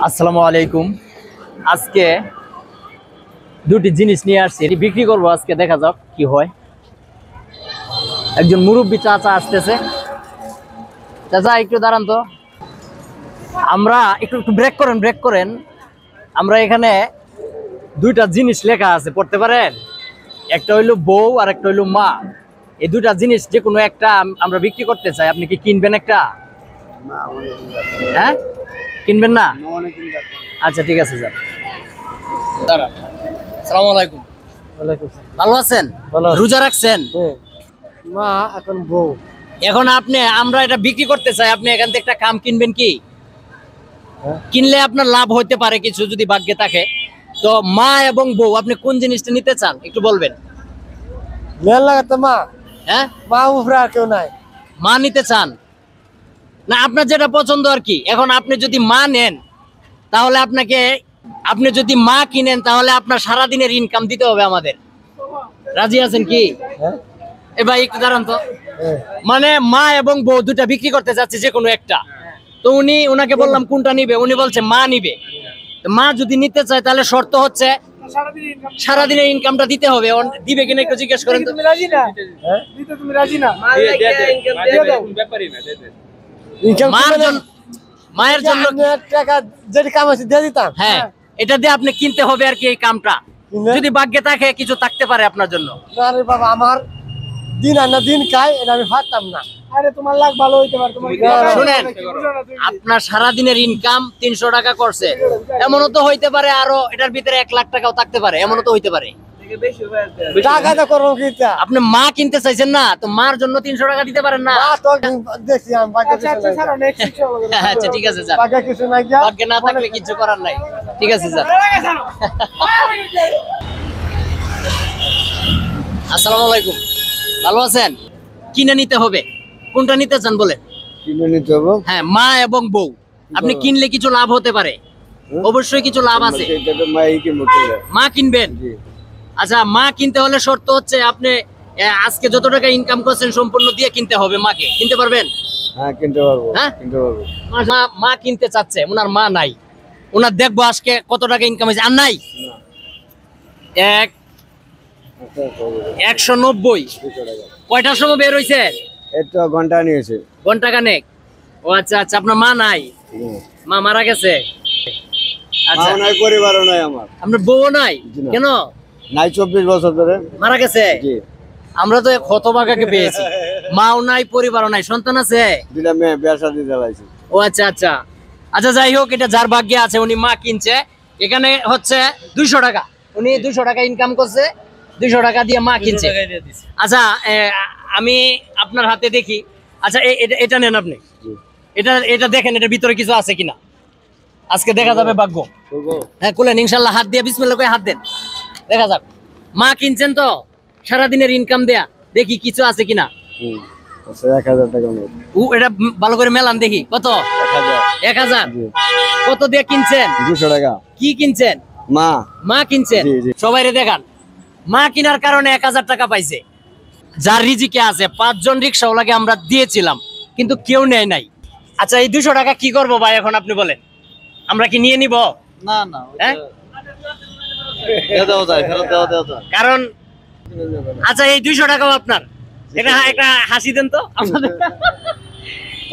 আসসালামু আলাইকুম। আজকে দুটি জিনিস নিয়ে আসছি, এটি বিক্রি করবো। আজকে দেখা যাক কি হয়। একজন মুরব্বী চাচা আসতেছে। চাচা একটু দাঁড়ান তো, আমরা একটু ব্রেক করেন। আমরা এখানে দুইটা জিনিস লেখা আছে, পড়তে পারেন? একটা হইলো বউ আর একটা হইলো মা। এই দুইটা জিনিস যে কোনো একটা আমরা বিক্রি করতে চাই। আপনি কি কিনবেন একটা? হ্যাঁ, কিনবেন না? আচ্ছা ঠিক আছে স্যার। আসসালামু আলাইকুম। ভালো আছেন? রোজা রাখছেন? মা এখন বউ। এখন আমরা এটা বিক্রি করতে চাই, আপনি এখান থেকে একটা কাম কিনবেন কি? কিনলে আপনার লাভ হইতে পারে কিছু, যদি ভাগ্যে থাকে। তো মা এবং বউ, আপনি কোন জিনিসটা নিতে চান একটু বলবেন? মেল লাগাতে মা। হ্যাঁ, মা উপরে আর কেউ নাই। মা নিতে চান না? আপনার যেটা পছন্দ আর কি। এখন আপনি যদি মা নেন, তাহলে আপনি যদি মা কিনেন, তাহলে আপনার সারাদিনের ইনকাম দিতে হবে আমাদের। রাজি আছেন কি? এ ভাই একটু দাঁড়ান তো। মানে মা এবং বউ দুটা বিক্রি করতে যাচ্ছে, যে কোনো একটা। তো উনাকে বললাম কোনটা নিবে, উনি বলছে মা নিবে। মা যদি নিতে চায়, তাহলে শর্ত হচ্ছে সারাদিনের ইনকামটা দিতে হবে। দিবে কিনা একটু জিজ্ঞেস করেন তো। তুমি রাজি না? দিতে তুমি রাজি না? মায়ের জন্য টাকা যেটি কাম আছে দিয়ে দিতাম। হ্যাঁ, এটা দিয়ে আপনি কিনতে হবে আর কি। এই কামটা যদি ভাগ্যে থাকে, কিছু থাকতে পারে আপনার জন্য। আরে বাবা, আমার দিন আনা দিন খাই, এটা আমি পারতাম না। আরে তোমার লাখ ভালো হইতে পারে। তোমার শুনেন, আপনার সারাদিনের ইনকাম 300 টাকা করছে, এমনও তো হইতে পারে আরো এটার ভিতরে 1 লাখ টাকাও থাকতে পারে, এমনও তো হইতে পারে। টাকা তো করবো কি? আপনি মা কিনতে চাইছেন না, তো মার জন্য 300 টাকা দিতে পারেন না? দেখছি আমি আচ্ছা ঠিক আছে স্যার, টাকা কিছু নাই। ভাগ্যে না থাকলে কিছু করার নাই। ঠিক আছে স্যার। আসসালামু আলাইকুম। ভালো আছেন? কিনে নিতে হবে, কোনটা নিতে চান বলেন? কিনে নিতে হবে। হ্যাঁ, মা এবং বউ। আপনি কিনলে কিছু লাভ হতে পারে, অবশ্যই কিছু লাভ আছে। মা কিনবেন? আচ্ছা, মা কিনতে হলে শর্ত হচ্ছে আপনি আজকে যত টাকা ইনকাম করছেন সম্পূর্ণ দিয়ে কিনতে হবে। মাকে কিনতে পারবেন? হ্যাঁ, কিনতে পারবো। হ্যাঁ, কিনতে পারবো। মা কিনতে চাচ্ছে, ওনার মা নাই। ওনার দেখবো আজকে কত টাকা ইনকাম হয়েছে। আর নাই 190। কয়টার সময় বের হইছে? একটু ঘন্টা নিয়েছে। ঘন্টা খানেক। ও আচ্ছা আচ্ছা, আপনার মা নাই? মা মারা গেছে? আচ্ছা, নাই, পরিবারও নাই আমার। আপনার বউ নাই? কেন নাই? 24 বছর ধরে মারা গেছে। আমরা তো হতভাগাকে পেয়েছি। মাও নাই, পরিবারও নাই, সন্তান আছে? দুইটা মেয়ে, বিয়ে শাদী চালাইছে। ও আচ্ছা আচ্ছা আচ্ছা, যাই হোক, এটা যার ভাগ্যে আছে। উনি মা কিনছে। এখানে হচ্ছে 200 টাকা। উনি 200 টাকা ইনকাম করছে, 200 টাকা দিয়ে মা কিনছে। আচ্ছা, আমি আপনার হাতে দেখি। আচ্ছা, এটা নেন আপনি। এটা দেখেন, এটার ভিতরে কিছু আছে কিনা। আজকে দেখা যাবে ভাগ্য। হ্যাঁ, খুলেন ইনশাল্লাহ। হাত দিয়ে বিসমিল্লাহ করে হাত দেন, দেখা যাক। মা কিনছেন তো, সারাদিনের ইনকাম দেয়া, দেখি কিছু আছে কিনা। 1000 টাকা। এটা ভালো করে মেলান দেখি। কত? 1000। কত দিয়ে কিনছেন? 200 টাকা। কি কিনছেন? মা কিনছেন। সবাই দেখান। মা কিনার কারণে 1000 টাকা পাইছে। যার রিজিকে আছে। 5 জন রিক্সাওয়ালাকে আমরা দিয়েছিলাম, কিন্তু কেউ নেয় নাই। আচ্ছা, এই 200 টাকা কি করবো ভাই এখন আপনি বলেন? আমরা কি নিয়ে নিব? না না, হ্যাঁ, কারণ আচ্ছা, এই 200 টাকাও আপনার। এটা একটা হাসি দেন তো আমাদের।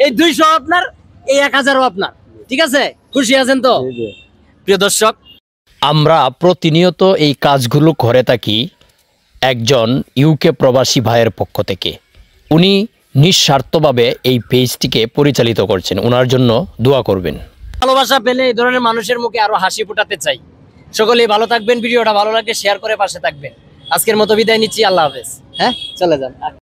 এই 200 আপনার, এই 1000ও আপনার। ঠিক আছে, খুশি আছেন তো? প্রিয় দর্শক, আমরা প্রতিনিয়ত এই কাজগুলো করে থাকি একজন ইউকে প্রবাসী ভাইয়ের পক্ষ থেকে। উনি নিঃস্বার্থভাবে এই পেজটিকে পরিচালিত করছেন। ওনার জন্য দোয়া করবেন। ভালোবাসা পেলে এই ধরনের মানুষের মুখে আরো হাসি ফোটাতে চাই। সকলেই ভালো থাকবেন। ভিডিওটা ভালো লাগলে শেয়ার করে পাশে থাকবেন। আজকের মতো বিদায় নিচ্ছি। আল্লাহ হাফেজ। হ্যাঁ, চলে যান।